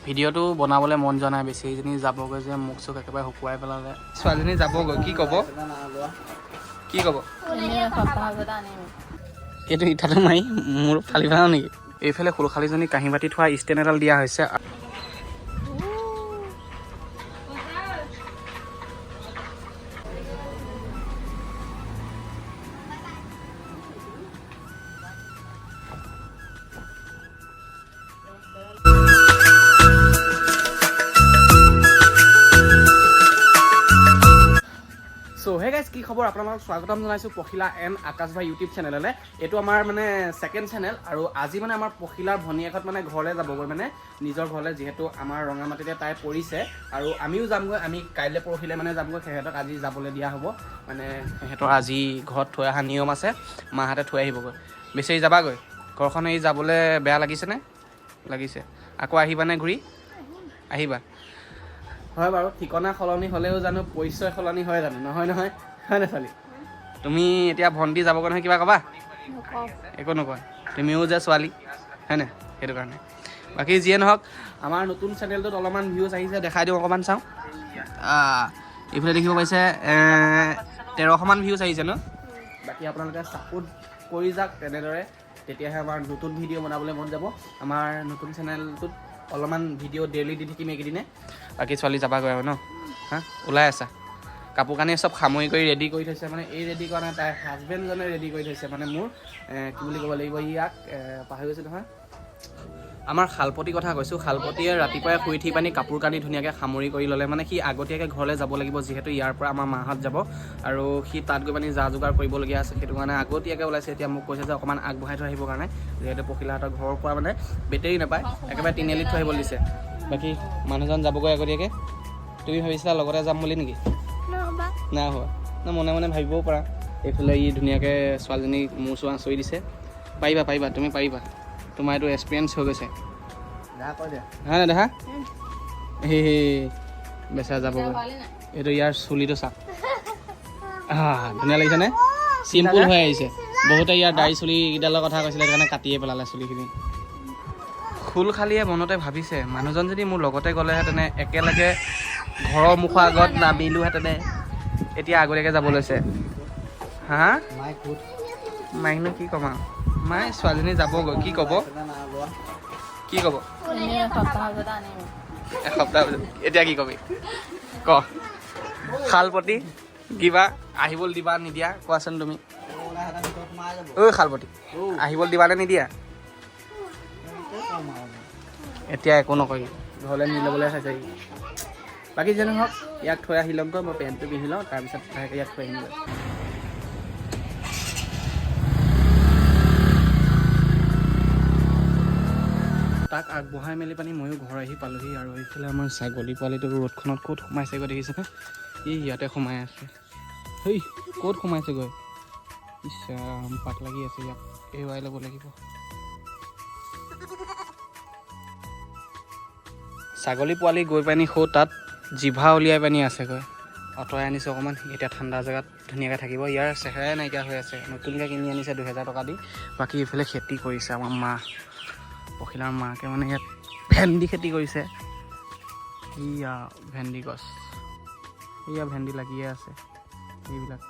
ভিডিঅ'টো বনাবলৈ মন যোৱা নাই বেছি এইজনী যাবগৈ যে মুখ চুখ একেবাৰে শুকুৱাই পেলালে ছোৱালীজনী যাবগৈ কি ক'ব এইটো ইঠাটো মাৰি মোৰ ফালি পেলাও নেকি এইফালে খুলখালিজনী কাঁহী বাতি থোৱা ষ্টেণ্ড এডাল দিয়া হৈছে সো হে গাইজ কি খবৰ আপোনালোকক স্বাগতম জনাইছোঁ পখিলা এণ্ড আকাশ ভাই ইউটিউব চেনেললৈ এইটো আমাৰ মানে ছেকেণ্ড চেনেল আৰু আজি মানে আমাৰ পখিলাৰ ভনীয়েকত মানে ঘৰলৈ যাবগৈ মানে নিজৰ ঘৰলৈ যিহেতু আমাৰ ৰঙামাটিতে তাই পৰিছে আৰু আমিও যামগৈ আমি কাইলৈ পৰহিলৈ মানে যামগৈ সিহঁতক আজি যাবলৈ দিয়া হ'ব মানে সিহঁতৰ আজি ঘৰত থৈ অহা নিয়ম আছে মাহঁতে থৈ আহিবগৈ বেচেৰি যাবাগৈ ঘৰখন এই যাবলৈ বেয়া লাগিছেনে লাগিছে আকৌ আহিবানে ঘূৰি আহিবা হয় বাৰু ঠিকনা সলনি হ'লেও জানো পৰিচয় সলনি হয় জানো নহয় নহয় হয় নে ছোৱালী তুমি এতিয়া ভণ্টি যাবগৈ নহয় কিবা ক'বা একো নকয় তুমিও যে ছোৱালী হয়নে সেইটো কাৰণে বাকী যিয়ে নহওক আমাৰ নতুন চেনেলটোত অলপমান ভিউজ আহিছে দেখাই দিওঁ অকণমান চাওঁ এইফালে দেখিব পাইছে 1300মান ভিউজ আহিছে ন বাকী আপোনালোকে ছাপোৰ্ট কৰি যাওক তেনেদৰে তেতিয়াহে আমাৰ নতুন ভিডিঅ' বনাবলৈ মন যাব আমাৰ নতুন চেনেলটোত অলপমান ভিডিঅ' ডেইলি দি থাকিম এইকেইদিনে বাকী ছোৱালী যাবাগৈ আৰু ন হা ওলাই আছা কাপোৰ কানি চব সামৰি কৰি ৰেডি কৰি থৈছে মানে এই ৰেডি কৰা নাই তাইৰ হাজবেণ্ডজনে ৰেডি কৰি থৈছে মানে মোৰ কি বুলি ক'ব লাগিব ইয়াক পাহৰি গৈছোঁ নহয় আমাৰ শালপতিৰ কথা কৈছোঁ শালপতিয়ে ৰাতিপুৱাই শুই উঠি পানি কাপোৰ কানি ধুনীয়াকৈ সামৰি কৰি ল'লে মানে সি আগতীয়াকৈ ঘৰলৈ যাব লাগিব যিহেতু ইয়াৰ পৰা আমাৰ মাহঁত যাব আৰু সি তাত গৈ পানি যা যোগাৰ কৰিবলগীয়া আছে সেইটো কাৰণে আগতীয়াকৈ ওলাইছে এতিয়া মোক কৈছে যে অকণমান আগবঢ়াই থৈ আহিবৰ কাৰণে যিহেতু পখিলাহঁতৰ ঘৰৰ পৰা মানে বেটেৰী নাপায় একেবাৰে তিনিআলিত থৈ আহিব দিছে বাকী মানুহজন যাবগৈ আগতীয়াকৈ তুমি ভাবিছিলা লগতে যাম বুলি নেকি নাই হোৱা ন মনে মনে ভাবিবও পাৰা এইফালে ই ধুনীয়াকৈ ছোৱালীজনীক মূৰ চোৱা আঁচৰি দিছে পাৰিবা তুমি পাৰিবা তোমাৰ এইটো এক্সপিৰিয়েঞ্চ হৈ গৈছে হা নাই দেখা সেই বেচেৰা যাবগৈ এইটো ইয়াৰ চুলিটো চাক ধুনীয়া লাগিছেনে চিম্পুল হৈ আহিছে বহুতে ইয়াৰ দাড়ি চুলিকেইডালৰ কথা কৈছিলে সেইকাৰণে কাটিয়ে পেলালে চুলিখিনি খুলখালিয়ে মনতে ভাবিছে মানুহজন যদি মোৰ লগতে গ'লেহেঁতেনে একেলগে ঘৰৰ মুখৰ আগত নামিলোহেঁতেনে এতিয়া আগতীয়াকৈ যাব লৈছে হা মাইকনো কি ক'ম আৰু মাই ছোৱালীজনী যাবগৈ কি ক'ব এসপ্তাহ এতিয়া কি কবি ক শালপতি কিবা আহিবলৈ দিবা নিদিয়া কোৱাচোন তুমি ঐ শালপতি আহিবলৈ দিবানে নিদিয়া এতিয়া একো নকৰি ঘৰলৈ নি ল'বলৈ চাইছে বাকী যে নহওক ইয়াক থৈ আহি ল'মগৈ মই পেণ্টটো পিন্ধি লওঁ তাৰপিছত লাহেকৈ ইয়াক থৈ আহিমগৈ তাক আগবঢ়াই মেলি পানি ময়ো ঘৰ আহি পালোহি আৰু এইফালে আমাৰ ছাগলী পোৱালিটো ৰ'দখনত ক'ত সোমাইছেগৈ দেখিছেনে ই ইয়াতে সোমাই আছে হেই ক'ত সোমাইছেগৈ ইছৰাম পাক লাগি আছে ইয়াক এৰুৱাই ল'ব লাগিব ছাগলী পোৱালি গৈ পানি তাত জিভা উলিয়াই পানি আছেগৈ আঁতৰাই আনিছোঁ অকণমান এতিয়া ঠাণ্ডা জেগাত ধুনীয়াকৈ থাকিব ইয়াৰ চেহেৰাই নাইকিয়া হৈ আছে নতুনকৈ কিনি আনিছে 2000 টকা দি বাকী এইফালে খেতি কৰিছে আমাৰ মা পখিলাৰ মাকে মানে ইয়াত ভেন্দি খেতি কৰিছে ইয়া ভেন্দি গছ ইয়া ভেন্দি লাগিয়ে আছে এইবিলাক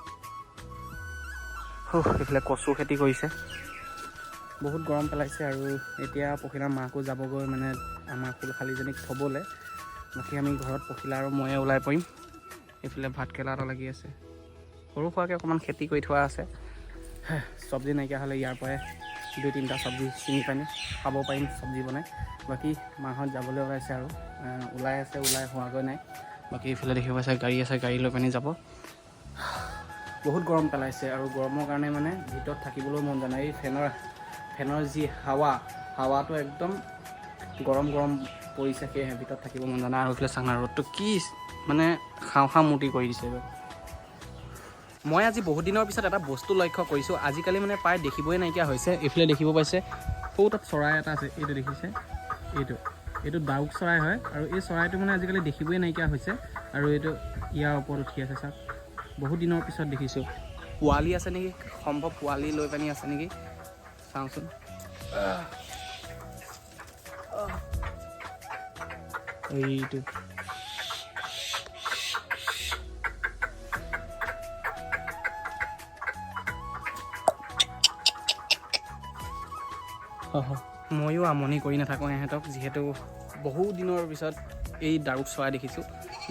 এইফালে কচু খেতি কৰিছে বহুত গৰম পেলাইছে আৰু এতিয়া পখিলাৰ মাকো যাবগৈ মানে আমাৰ খুলখালিজনীক থ'বলৈ বাকী আমি ঘৰত পখিলা আৰু ময়ে ওলাই পৰিম এইফালে ভাতকেৰেলা এটা লাগি আছে সৰু সুৰাকৈ অকণমান খেতি কৰি থোৱা আছে চব্জি নাইকিয়া হ'লে ইয়াৰ পৰাই 2-3টা চব্জি চিঙি পানি খাব পাৰিম চব্জি বনাই বাকী মাহঁত যাবলৈ ওলাইছে আৰু ওলাই হোৱাগৈ নাই বাকী এইফালে দেখিব পাইছে গাড়ী আছে গাড়ী লৈ পানি যাব বহুত গৰম পেলাইছে আৰু গৰমৰ কাৰণে মানে ভিতৰত থাকিবলৈও মন যোৱা নাই এই ফেনৰ যি হাৱাটো একদম গৰম পৰিছে সেয়েহে ভিতৰত থাকিব মন যোৱা নাই আৰু এইফালে চাঙা ৰ'দটো কি মানে খাওঁ মূৰ্তি কৰি দিছে মই আজি বহুত দিনৰ পিছত এটা বস্তু লক্ষ্য কৰিছোঁ আজিকালি মানে প্ৰায় দেখিবই নাইকিয়া হৈছে এইফালে দেখিব পাইছে সৌ তাত চৰাই এটা আছে এইটো দেখিছে এইটো ডাউক চৰাই হয় আৰু এই চৰাইটো মানে আজিকালি দেখিবই নাইকিয়া হৈছে আৰু এইটো ইয়াৰ ওপৰত উঠি আছে চাওক বহুত দিনৰ পিছত দেখিছোঁ পোৱালি আছে নেকি সম্ভৱ পোৱালি লৈ পানি আছে নেকি চাওঁচোন এইটো ময়ো আমনি কৰি নাথাকোঁ ইহঁতক, যিহেতু বহু দিনৰ পিছত এই ডাউক চৰাই দেখিছোঁ।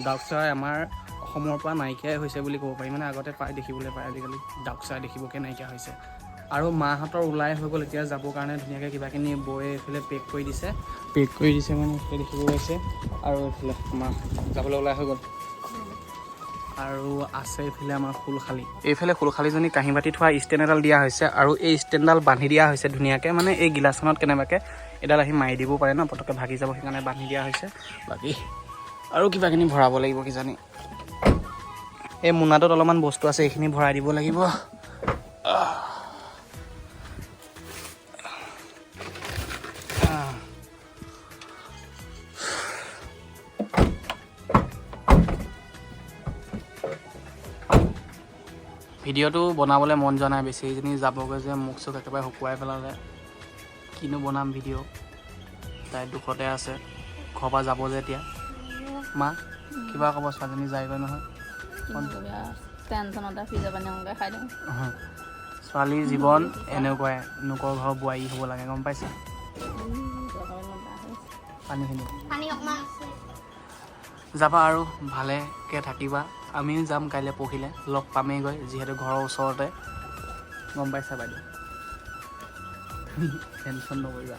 ডাউক চৰাই আমাৰ অসমৰ পৰা নাইকিয়াই হৈছে বুলি ক'ব পাৰি, মানে আগতে প্ৰায় দেখিবলৈ পায়, আজিকালি ডাউক চৰাই দেখিবকৈ নাইকিয়া হৈছে। আৰু মাহঁতৰ ওলাই হৈ গ'ল, এতিয়া যাবৰ কাৰণে ধুনীয়াকৈ কিবাখিনি বৈ এইফালে পেক কৰি দিছে মানে এইফালে দেখিব গৈছে। আৰু এইফালে আমাৰ যাবলৈ ওলাই হৈ গ'ল। আৰু আছে এইফালে আমাৰ ফুলশালী, এইফালে ফুলশালীজনী কাঁহী বাতি থোৱা ষ্টেণ্ড এডাল দিয়া হৈছে, আৰু এই ষ্টেণ্ডডাল বান্ধি দিয়া হৈছে ধুনীয়াকৈ, মানে এই গিলাচখনত কেনেবাকৈ এডাল আহি মাৰি দিব পাৰে ন, পটককৈ ভাগি যাব, সেইকাৰণে বান্ধি দিয়া হৈছে। বাকী আৰু কিবাখিনি ভৰাব লাগিব কিজানি, এই মোনাটোত অলপমান বস্তু আছে, এইখিনি ভৰাই দিব লাগিব। ভিডিঅ'টো বনাবলৈ মন যোৱা নাই বেছি, এইজনী যাবগৈ যে মুখ চুখ একেবাৰে শুকুৱাই পেলালে, কিনো বনাম ভিডিঅ', তাই দুখতে আছে, ঘৰৰ পৰা যাব যে এতিয়া। মা কিবা ক'ব, ছোৱালীজনী যায়গৈ নহয়, ছোৱালীৰ জীৱন এনেকুৱাই, লোকৰ ঘৰৰ বোৱাৰী হ'ব লাগে, গম পাইছা। পানীখিনি যাবা আৰু ভালেকৈ থাকিবা, আমিও যাম কাইলৈ পৰহিলৈ, লগ পামেইগৈ, যিহেতু ঘৰৰ ওচৰতে, গম পাইছা বাইদেউ। টেনশ্যন নকৰিবা,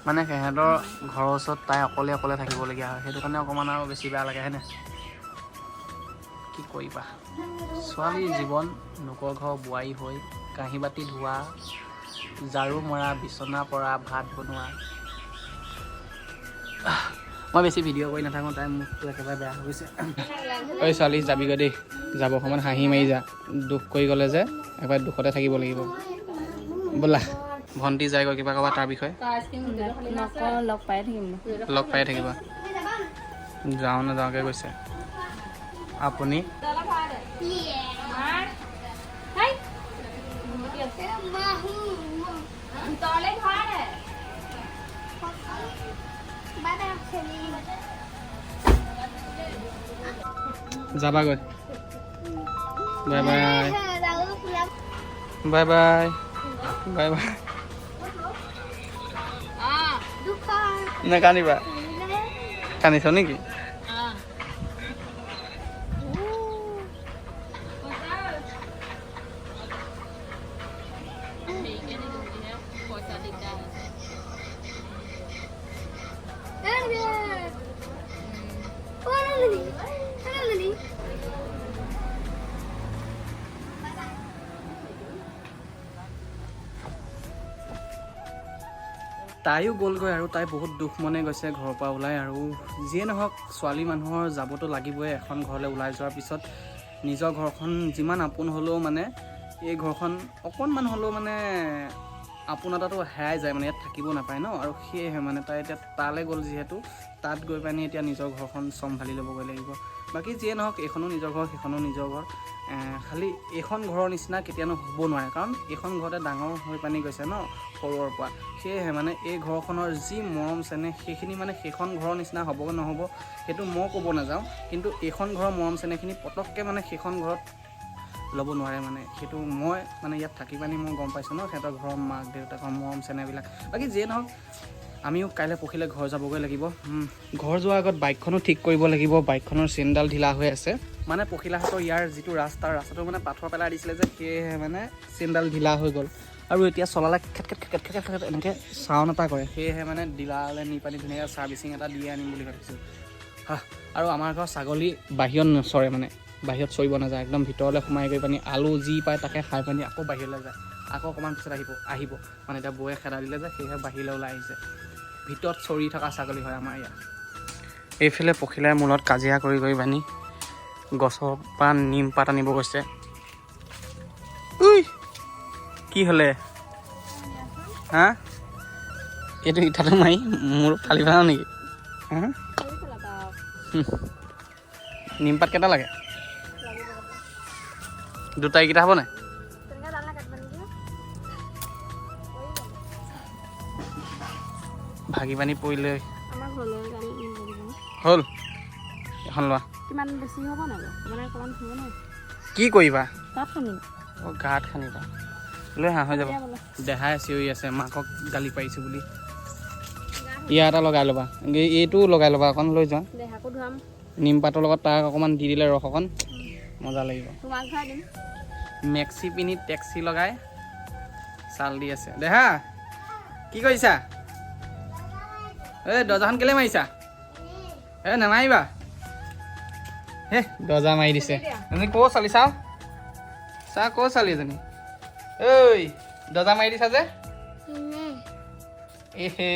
মানে সিহঁতৰ ঘৰৰ ওচৰত তাই অকলে থাকিবলগীয়া হয়, সেইটো কাৰণে অকণমান আৰু বেছি বেয়া লাগে, হয়নে? কি কৰিবা, ছোৱালীৰ জীৱন, লোকৰ ঘৰৰ বোৱাৰী হৈ কাঁহী বাতি ধোৱা, ঝাৰু মৰা, বিচনা পৰা, ভাত বনোৱা। মই বেছি ভিডিঅ' কৰি নাথাকোঁ, তাই মুখটো একেবাৰে বেয়া হৈ গৈছে। ঐ ছোৱালী যাবিগৈ দেই, যাব সময়ত হাঁহি মাৰি যা, দুখ কৰি গ'লে যে একেবাৰে দুখতে থাকিব লাগিব, ব'লা। ভণ্টি যায়গৈ, কিবা ক'বা তাৰ বিষয়ে? লগ পাই থাকিবা, যাওঁ নাযাওঁকৈ কৈছে। আপুনি যাবাগৈ, bye bye bye bye bye bye. নাকান্দিবা, কান্দিছ নেকি? তাইও গ'লগৈ, আৰু তাই বহুত দুখ মনে গৈছে ঘৰৰ পৰা ওলাই। আৰু যিয়ে নহওক, ছোৱালী মানুহৰ যাবতো লাগিবই, এখন ঘৰলৈ ওলাই যোৱাৰ পিছত নিজৰ ঘৰখন যিমান আপোন হ'লেও মানে এই ঘৰখন অকণমান হ'লেও মানে আপোনতাটো হেৰাই যায়, মানে ইয়াত থাকিব নাপায় ন। আৰু সেয়েহে মানে তাই এতিয়া তালৈ গ'ল, যিহেতু তাত গৈ পানি এতিয়া নিজৰ ঘৰখন চম্ভালি ল'বগৈ লাগিব। বাকী যিয়ে নহওক, এইখনো নিজৰ ঘৰ, সেইখনো নিজৰ ঘৰ, খালি এইখন ঘৰৰ নিচিনা কেতিয়ানো হ'ব নোৱাৰে, কাৰণ এইখন ঘৰতে ডাঙৰ হৈ পানি গৈছে ন সৰুৰ পৰা। সেয়েহে মানে এই ঘৰখনৰ যি মৰম চেনেহ, সেইখিনি মানে সেইখন ঘৰৰ নিচিনা হ'ব নহ'ব সেইটো মই ক'ব নাযাওঁ, কিন্তু এইখন ঘৰৰ মৰম চেনেহখিনি পটককৈ মানে সেইখন ঘৰত ল'ব নোৱাৰে, মানে সেইটো মই মানে ইয়াত থাকি পানি মই গম পাইছোঁ ন, সিহঁতৰ ঘৰৰ মাক দেউতাকৰ মৰম চেনেহবিলাক। বাকী যিয়ে নহওক, আমিও কাইলৈ পৰহিলৈ ঘৰ যাবগৈ লাগিব। ঘৰ যোৱাৰ আগত বাইকখনো ঠিক কৰিব লাগিব, বাইকখনৰ চেইনডাল ঢিলা হৈ আছে, মানে পখিলাহঁতৰ ইয়াৰ যিটো ৰাস্তাটো মানে পাথৰ পেলাই দিছিলে যে, সেয়েহে মানে চেইনডাল ঢিলা হৈ গ'ল। আৰু এতিয়া চলালে খেট এনেকৈ চাউণ্ড এটা কৰে, সেয়েহে মানে ডিলাৰলৈ নি পানি ধুনীয়াকৈ ছাৰ্ভিচিং এটা দিয়ে আনিম বুলি ভাবিছোঁ। আৰু আমাৰ ঘৰৰ ছাগলী বাহিৰত নচৰে, মানে বাহিৰত চৰিব নাযায়, একদম ভিতৰলৈ সোমাই গৈ পানি আলু যি পায় তাকে খাই পানি আকৌ বাহিৰলৈ যায়, আকৌ অকণমান পিছত আহিব মানে এতিয়া বৌয়ে খেদা দিলে যে, সেয়েহে বাহিৰলৈ ওলাই আহিছে। ভিতৰত চৰি থকা ছাগলী হয় আমাৰ ইয়াত। এইফালে পখিলাই মূলত কাজিয়া কৰি পানি গছৰ পৰা নিম পাত আনিব গৈছে। কি হ'লে হা? এইটো ইটাটো মাৰি মোৰ ফালি পেলাও নেকি? হা, নিমপাত কেইটা লাগে? দুটা এইকেইটা হ'ব নাই? ভাগি পানি পৰিলে হ'ল এখন লোৱা কিমান বেছি হ'ব নাই মানে অকণমান হ'ব নাই কি কৰিবা তাত খানিম অঁ গাত খানিবা লৈ হা হৈ যাব দেহাই চিঞৰি আছে মাকক গালি পাৰিছোঁ বুলি ইয়াৰ এটা লগাই ল'বা এইটো লগাই ল'বা অকণ লৈ যোৱা দেহাকো ধুৱাম নিমপাতৰ লগত তাক অকণমান দি দিলে ৰস অকণ মজা লাগিব তোমাক ধুৱাই দিম মেক্সি পিনি টেক্সি লগাই চাল দি আছে দেহা কি কৰিছা এই দৰ্জাখন কেলে মাৰিছা এই নামাৰিবা হে দৰ্জা মাৰি দিছে এজনী ক'ৰ চালি চাওঁ চা ক'ৰ চালি এজনী ঐ দৰ্জা মাৰি দিছা যে এহে